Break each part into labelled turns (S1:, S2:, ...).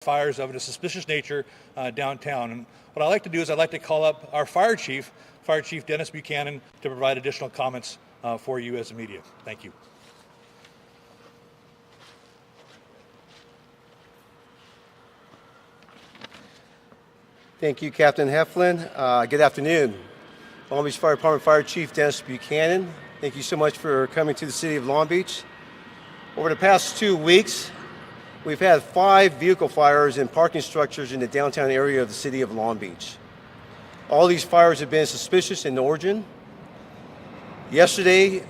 S1: fires of a suspicious nature downtown. And what I'd like to do is I'd like to call up our Fire Chief Dennis Buchanan, to provide additional comments for you as the media. Thank you.
S2: Thank you, Captain Heflin. Good afternoon. Long Beach Fire Department Fire Chief Dennis Buchanan. Thank you so much for coming to the city of Long Beach. Over the past 2 weeks, we've had 5 vehicle fires in parking structures in the downtown area of the city of Long Beach. All these fires have been suspicious in origin. Yesterday,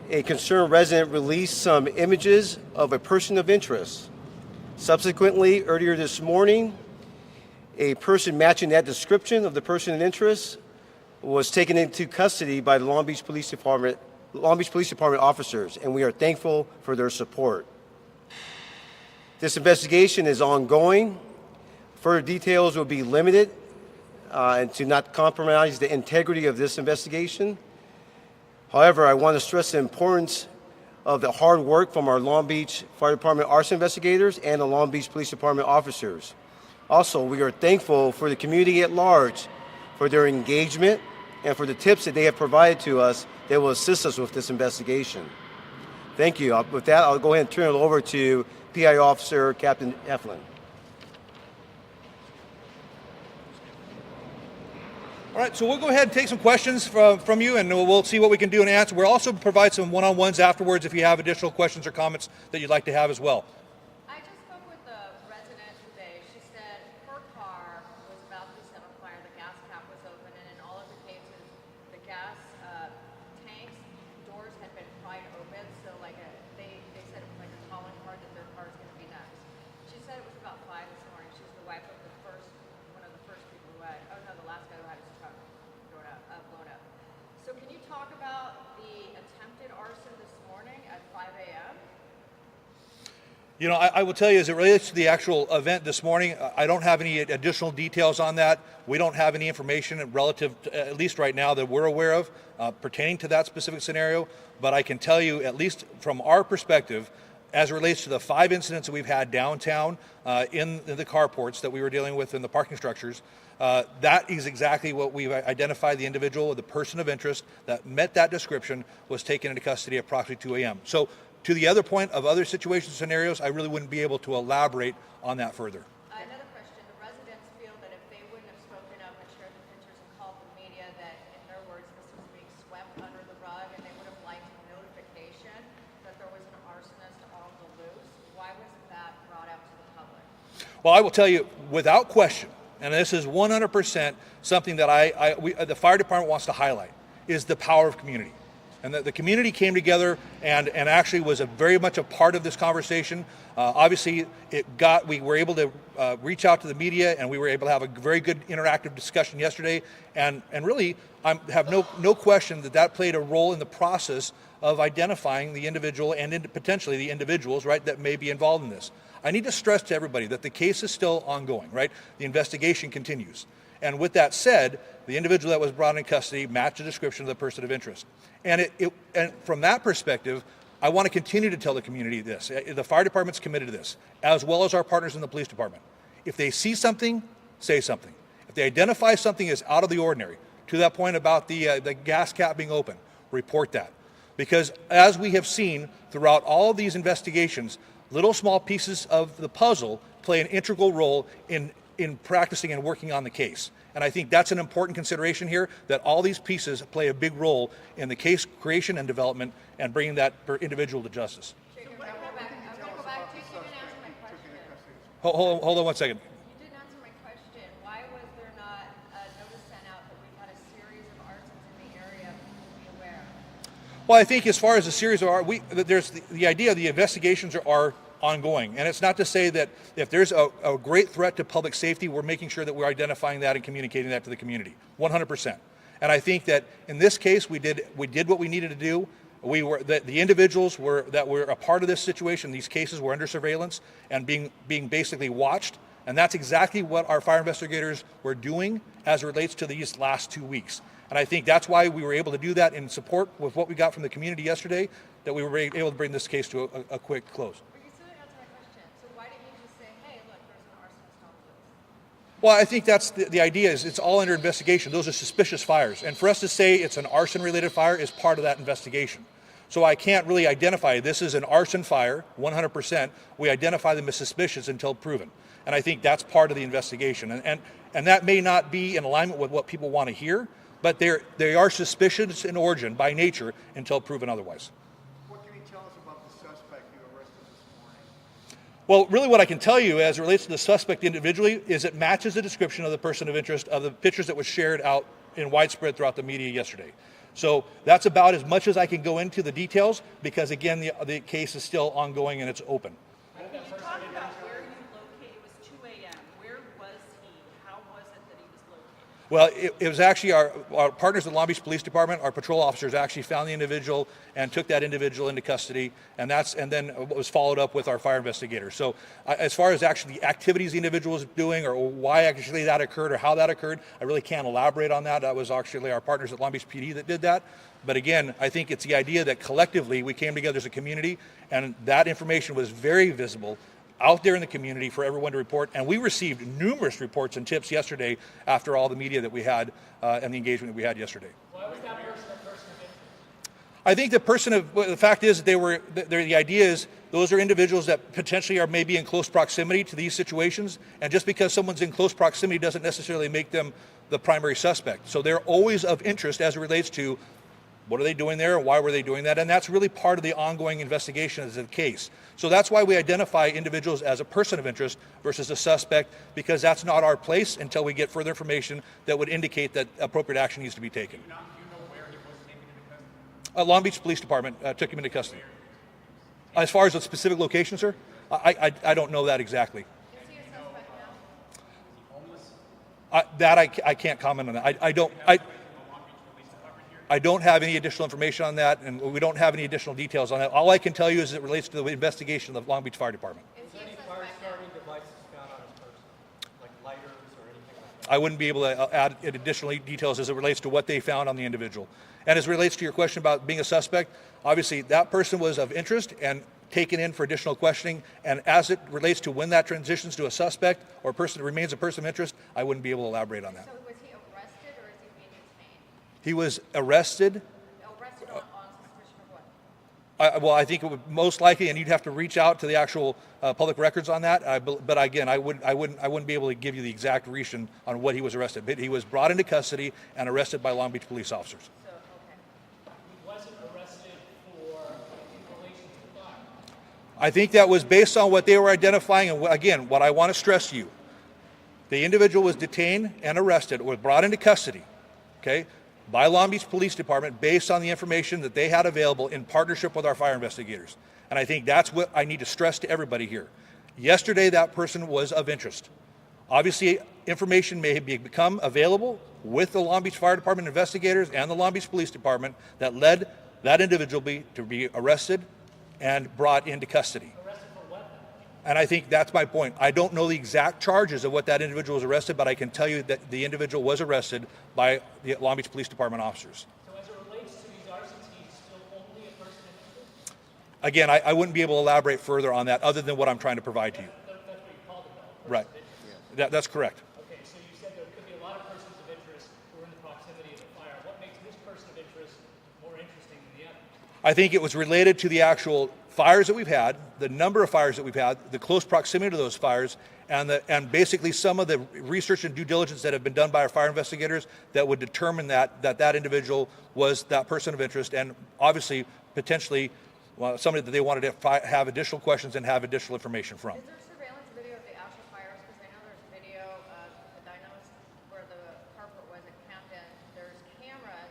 S2: a concerned resident released some images of a person of interest. Subsequently, earlier this morning, a person matching that description of the person of interest was taken into custody by the Long Beach Police Department officers, and we are thankful for their support. This investigation is ongoing. Further details will be limited and to not compromise the integrity of this investigation. However, I want to stress the importance of the hard work from our Long Beach Fire Department arson investigators and the Long Beach Police Department officers. Also, we are thankful for the community at large for their engagement and for the tips that they have provided to us that will assist us with this investigation. Thank you. With that, I'll go ahead and turn it over to PI Officer Captain Heflin.
S1: All right, so we'll go ahead and take some questions from you, and we'll see what we can do and answer. We'll also provide some one-on-ones afterwards if you have additional questions or comments that you'd like to have as well.
S3: I just spoke with the resident today. She said her car was about to be set on fire. The gas cap was open, and in all of the cases, the gas tanks doors had been pried open. So, they said it was like a calling card that their car is going to be next. She said it was about 5 this morning. She's the wife of one of the first people who had. Oh no, the last guy who had his truck blown up. So, can you talk about the attempted arson this morning at 5 a.m.?
S1: You know, I will tell you, as it relates to the actual event this morning, I don't have any additional details on that. We don't have any information relative, to, at least right now, that we're aware of pertaining to that specific scenario. But I can tell you, at least from our perspective, as it relates to the 5 incidents that we've had downtown in the carports that we were dealing with in the parking structures, that is exactly what we've identified. The individual, the person of interest that met that description, was taken into custody at approximately 2 a.m. So, to the other point of other situations, scenarios, I really wouldn't be able to elaborate on that further.
S3: Another question. The residents feel that if they wouldn't have spoken up and shared the pictures and called the media, that, in their words, this was being swept under the rug, and they would have liked notification that there was an arsonist on the loose. Why wasn't that brought out to the public?
S1: Well, I will tell you, without question, and this is 100% something that the fire department wants to highlight, is the power of community. And the community came together and actually was very much a part of this conversation. Obviously, we were able to reach out to the media, and we were able to have a very good interactive discussion yesterday. And really, I have no question that played a role in the process of identifying the individual and potentially the individuals, right, that may be involved in this. I need to stress to everybody that the case is still ongoing, right? The investigation continues. And with that said, the individual that was brought in custody matched the description of the person of interest. And from that perspective, I want to continue to tell the community this. The fire department's committed to this, as well as our partners in the police department. If they see something, say something. If they identify something as out of the ordinary, to that point about the gas cap being open, report that. Because as we have seen throughout all of these investigations, little small pieces of the puzzle play an integral role in practicing and working on the case. And I think that's an important consideration here, that all these pieces play a big role in the case creation and development and bringing that individual to justice. Hold on 1 second.
S3: You didn't answer my question. Why was there not a notice sent out that we've had a series of arsons in the area for people to be aware?
S1: Well, I think as far as a series of there's the idea of the investigations are ongoing. And it's not to say that if there's a great threat to public safety, we're making sure that we're identifying that and communicating that to the community, 100%. And I think that in this case, we did what we needed to do. The individuals that were a part of this situation, these cases were under surveillance and being basically watched. And that's exactly what our fire investigators were doing as it relates to these last 2 weeks. And I think that's why we were able to do that in support with what we got from the community yesterday, that we were able to bring this case to a quick close.
S3: But you still didn't answer my question. So why didn't you just say, hey, look, there's
S1: Well, I think that's the idea is it's all under investigation. Those are suspicious fires. And for us to say it's an arson-related fire is part of that investigation. So I can't really identify this is an arson fire, 100%. We identify them as suspicious until proven. And I think that's part of the investigation. And that may not be in alignment with what people want to hear, but they are suspicious in origin by nature until proven otherwise.
S4: What can you tell us about the suspect you arrested this morning?
S1: Well, really what I can tell you as it relates to the suspect individually is it matches the description of the person of interest of the pictures that was shared out in widespread throughout the media yesterday. So that's about as much as I can go into the details because, again, the case is still ongoing and it's open.
S5: Can you talk about where you located? It was 2 a.m. Where was he? How was it that he was located?
S1: Well, it was actually our partners at Long Beach Police Department, our patrol officers actually found the individual and took that individual into custody, and then it was followed up with our fire investigators. So as far as actually the activities the individual was doing or why actually that occurred or how that occurred, I really can't elaborate on that. That was actually our partners at Long Beach PD that did that. But again, I think it's the idea that collectively we came together as a community, and that information was very visible out there in the community for everyone to report. And we received numerous reports and tips yesterday after all the media that we had and the engagement that we had yesterday.
S5: Why was that person a person of interest?
S1: I think the fact is that the idea is those are individuals that potentially are maybe in close proximity to these situations. And just because someone's in close proximity doesn't necessarily make them the primary suspect. So they're always of interest as it relates to what are they doing there? Why were they doing that? And that's really part of the ongoing investigation as a case. So that's why we identify individuals as a person of interest versus a suspect, because that's not our place until we get further information that would indicate that appropriate action needs to be taken.
S4: Do you know where he was taken into custody?
S1: Long Beach Police Department took him into custody. As far as the specific location, sir, I don't know that exactly.
S3: Is he a suspect now?
S1: That I can't comment on that. I don't have any additional information on that, and we don't have any additional details on that. All I can tell you is it relates to the investigation of the Long Beach Fire Department.
S3: Is he a
S6: Any
S3: suspect
S6: fire-starting
S3: now?
S6: devices found on his person, like lighters or anything like that?
S1: I wouldn't be able to add additional details as it relates to what they found on the individual. And as it relates to your question about being a suspect, obviously that person was of interest and taken in for additional questioning. And as it relates to when that transitions to a suspect or a person that remains a person of interest, I wouldn't be able to elaborate on that.
S3: So was he arrested or is he being detained?
S1: He was arrested.
S3: Arrested on suspicion of what?
S1: Well, I think it would most likely, and you'd have to reach out to the actual public records on that. But again, I wouldn't be able to give you the exact reason on what he was arrested. But he was brought into custody and arrested by Long Beach police officers.
S3: So, okay.
S5: He wasn't arrested for in relation to the fire.
S1: I think that was based on what they were identifying. And again, what I want to stress to you, the individual was detained and arrested, was brought into custody, okay, by Long Beach Police Department based on the information that they had available in partnership with our fire investigators. And I think that's what I need to stress to everybody here. Yesterday, that person was of interest. Obviously, information may become available with the Long Beach Fire Department investigators and the Long Beach Police Department that led that individual to be arrested and brought into custody.
S5: Arrested for what?
S1: And I think that's my point. I don't know the exact charges of what that individual was arrested, but I can tell you that the individual was arrested by the Long Beach Police Department officers.
S5: So as it relates to these arsons, he's still only a person of interest?
S1: Again, I wouldn't be able to elaborate further on that other than what I'm trying to provide to you.
S5: That's what you called it, though.
S1: Right. That's correct.
S5: Okay, so you said there could be a lot of persons of interest who are in the proximity of the fire. What makes this person of interest more interesting than the other?
S1: I think it was related to the actual fires that we've had, the number of fires that we've had, the close proximity to those fires, and basically some of the research and due diligence that have been done by our fire investigators that would determine that individual was that person of interest, and obviously potentially somebody that they wanted to have additional questions and have additional information from.
S3: Is there surveillance video of the actual fires? Because I know there's video of the dynamos where the carport was at Camden. There's cameras,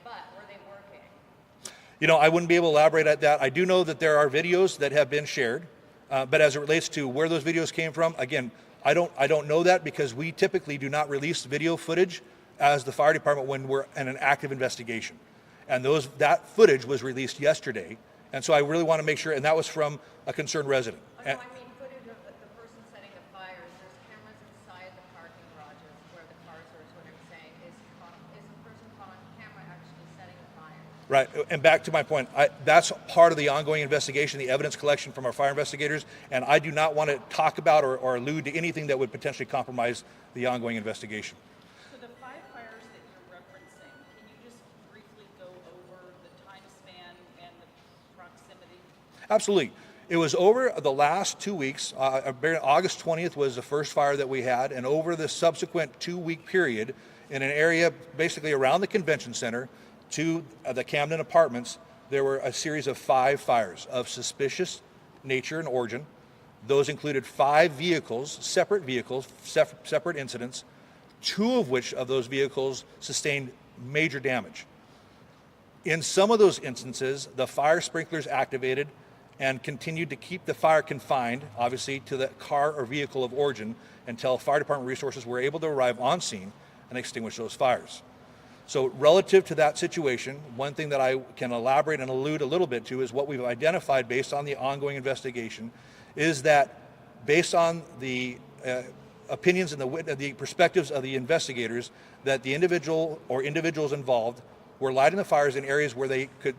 S3: but were they working?
S1: You know, I wouldn't be able to elaborate at that. I do know that there are videos that have been shared, but as it relates to where those videos came from, again, I don't know that because we typically do not release video footage as the fire department when we're in an active investigation. And that footage was released yesterday, and so I really want to make sure, and that was from a concerned resident.
S3: Oh, no, I mean footage of the person setting the fires. There's cameras inside the parking garages where the cars are, is what I'm saying. Is the person caught on camera actually setting the fire?
S1: Right, and back to my point, that's part of the ongoing investigation, the evidence collection from our fire investigators, and I do not want to talk about or allude to anything that would potentially compromise the ongoing investigation.
S7: So the 5 fires that you're referencing, can you just briefly go over the time span and the proximity?
S1: Absolutely. It was over the last 2 weeks. August 20th was the first fire that we had, and over the subsequent 2-week period in an area basically around the convention center to the Camden Apartments, there were a series of 5 fires of suspicious nature and origin. Those included 5 vehicles, separate incidents, 2 of which of those vehicles sustained major damage. In some of those instances, the fire sprinklers activated and continued to keep the fire confined, obviously, to the car or vehicle of origin until fire department resources were able to arrive on scene and extinguish those fires. So relative to that situation, one thing that I can elaborate and allude a little bit to is what we've identified based on the ongoing investigation is that based on the opinions and the perspectives of the investigators, that the individual or individuals involved were lighting the fires in areas where they could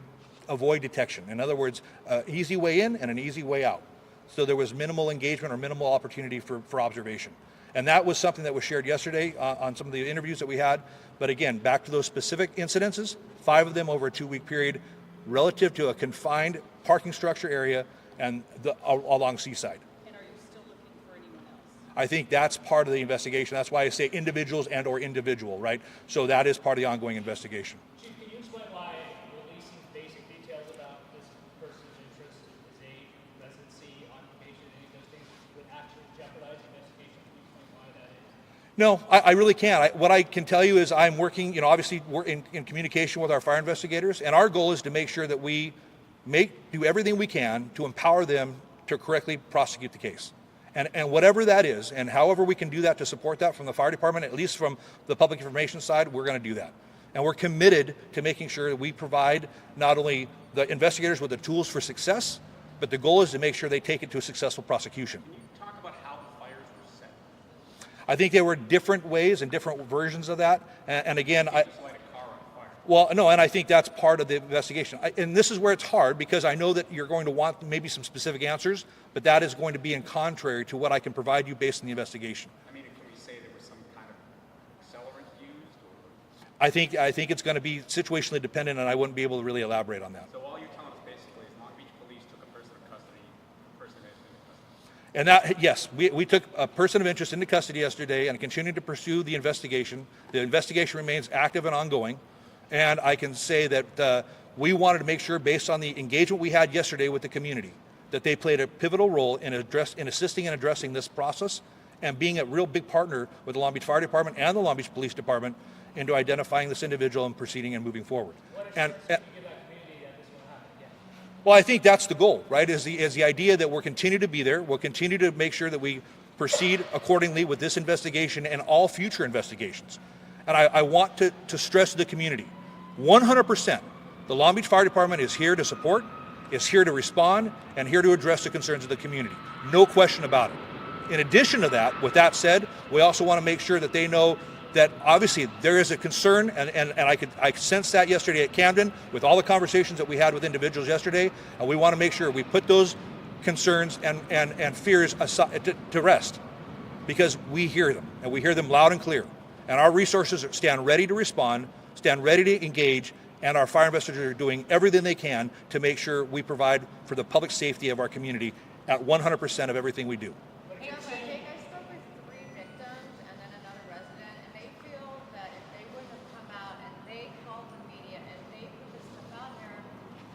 S1: avoid detection. In other words, an easy way in and an easy way out. So there was minimal engagement or minimal opportunity for observation. And that was something that was shared yesterday on some of the interviews that we had. But again, back to those specific incidences, 5 of them over a 2-week period relative to a confined parking structure area and along Seaside.
S7: And are you still looking for anyone else?
S1: I think that's part of the investigation. That's why I say individuals and or individual, right? So that is part of the ongoing investigation.
S5: Chief, can you explain why releasing basic details about this person's interest, his age, residency, occupation, any of those things would actually jeopardize the investigation? Can you explain why that is?
S1: No, I really can't. What I can tell you is I'm working, obviously we're in communication with our fire investigators, and our goal is to make sure that we do everything we can to empower them to correctly prosecute the case. And whatever that is, and however we can do that to support that from the fire department, at least from the public information side, we're going to do that. And we're committed to making sure that we provide not only the investigators with the tools for success, but the goal is to make sure they take it to a successful prosecution.
S6: Can you talk about how the fires were set?
S1: I think there were different ways and different versions of that. And again,
S6: Just light a car on fire.
S1: well, no, and I think that's part of the investigation. And this is where it's hard because I know that you're going to want maybe some specific answers, but that is going to be in contrary to what I can provide you based on the investigation.
S6: I mean, can we say there was some kind of accelerant used? Or?
S1: I think it's going to be situationally dependent, and I wouldn't be able to really elaborate on that.
S6: So all you're telling us basically is Long Beach Police took a person in custody, a person is in custody.
S1: And that, yes, we took a person of interest into custody yesterday and continue to pursue the investigation. The investigation remains active and ongoing. And I can say that we wanted to make sure, based on the engagement we had yesterday with the community, that they played a pivotal role in assisting and addressing this process and being a real big partner with the Long Beach Fire Department and the Long Beach Police Department into identifying this individual and proceeding and moving forward.
S5: What
S1: And
S5: assurance can you give that community that this won't happen again?
S1: well, I think that's the goal, right? Is the idea that we'll continue to be there. We'll continue to make sure that we proceed accordingly with this investigation and all future investigations. And I want to stress to the community, 100%, the Long Beach Fire Department is here to support, is here to respond, and here to address the concerns of the community. No question about it. In addition to that, with that said, we also want to make sure that they know that obviously there is a concern, and I sensed that yesterday at Camden with all the conversations that we had with individuals yesterday, and we want to make sure we put those concerns and fears aside, to rest, because we hear them, and we hear them loud and clear. And our resources stand ready to respond, stand ready to engage, and our fire investigators are doing everything they can to make sure we provide for the public safety of our community at 100% of everything we do.
S3: Hey, I spoke with 3 victims and then another resident, and they feel that if they wouldn't have come out and they called the media and they put this stuff out here,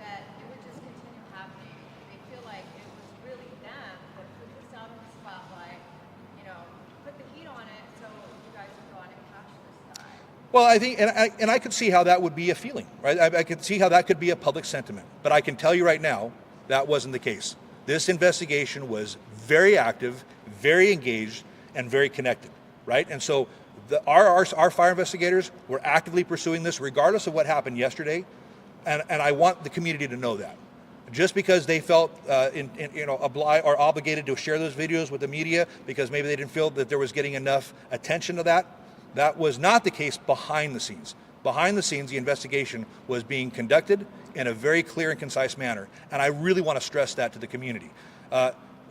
S3: that it would just continue happening. They feel like it was really them that put this out in the spotlight, put the heat on it so you guys would go on and catch this guy.
S1: Well, I think, and I could see how that would be a feeling, right? I could see how that could be a public sentiment. But I can tell you right now, that wasn't the case. This investigation was very active, very engaged, and very connected, right? And so our fire investigators were actively pursuing this regardless of what happened yesterday. And I want the community to know that. Just because they felt obliged or obligated to share those videos with the media because maybe they didn't feel that there was getting enough attention to that, that was not the case behind the scenes. behind the scenes, the investigation was being conducted in a very clear and concise manner. And I really want to stress that to the community.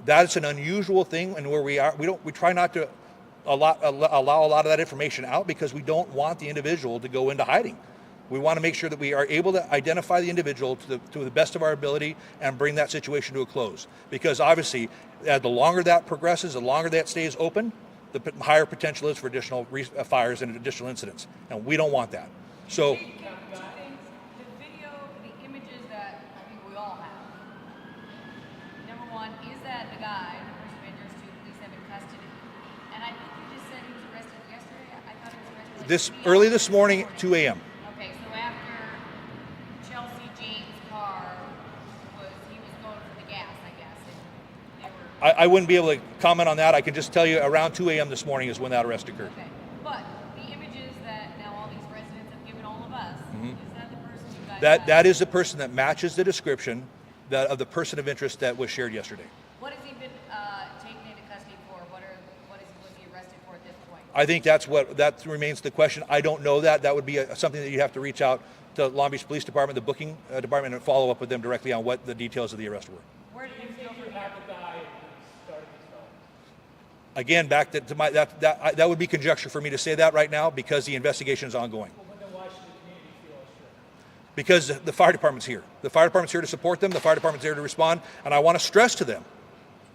S1: That's an unusual thing, and where we try not to allow a lot of that information out because we don't want the individual to go into hiding. We want to make sure that we are able to identify the individual to the best of our ability and bring that situation to a close. Because obviously, the longer that progresses, the longer that stays open, the higher potential is for additional fires and additional incidents. And we don't want that. So,
S3: Two things. The video, the images that I think we all have. Number one, is that the guy, the person of interest who police have in custody? And I think you just said he was arrested yesterday. I thought he was arrested like
S1: early this morning, 2 a.m.
S3: Okay, so after Chelsea Jean's car he was going for the gas, I guess. And they were.
S1: I wouldn't be able to comment on that. I can just tell you around 2 a.m. this morning is when that arrest occurred.
S3: Okay, but the images that now all these residents have given all of us, is that the person you guys
S1: That is the person that matches the description of the person of interest that was shared yesterday.
S3: What has he been taken into custody for? Was he arrested for at this point?
S1: I think that remains the question. I don't know that. That would be something that you have to reach out to Long Beach Police Department, the booking department, and follow up with them directly on what the details of the arrest were.
S3: Where did he go from
S5: You
S3: here?
S5: have the guy who started this fire.
S1: Again, back to my that would be conjecture for me to say that right now because the investigation is ongoing.
S5: Well, then why should the community feel assured?
S1: Because the fire department's here. The fire department's here to support them. The fire department's here to respond. And I want to stress to them,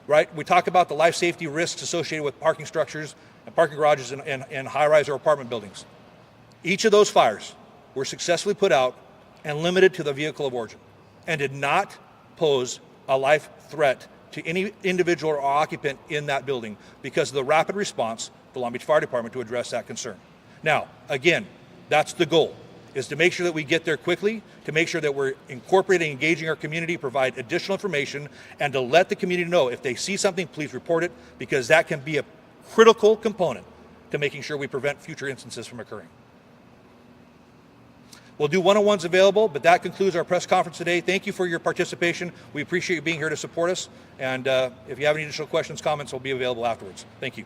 S1: right? We talk about the life safety risks associated with parking structures and parking garages in high-rise or apartment buildings. Each of those fires were successfully put out and limited to the vehicle of origin and did not pose a life threat to any individual or occupant in that building because of the rapid response of the Long Beach Fire Department to address that concern. Now, again, that's the goal, is to make sure that we get there quickly, to make sure that we're incorporating, engaging our community, provide additional information, and to let the community know if they see something, please report it, because that can be a critical component to making sure we prevent future instances from occurring. We'll do one-on-ones available, but that concludes our press conference today. Thank you for your participation. We appreciate you being here to support us. And if you have any additional questions, comments will be available afterwards. Thank you.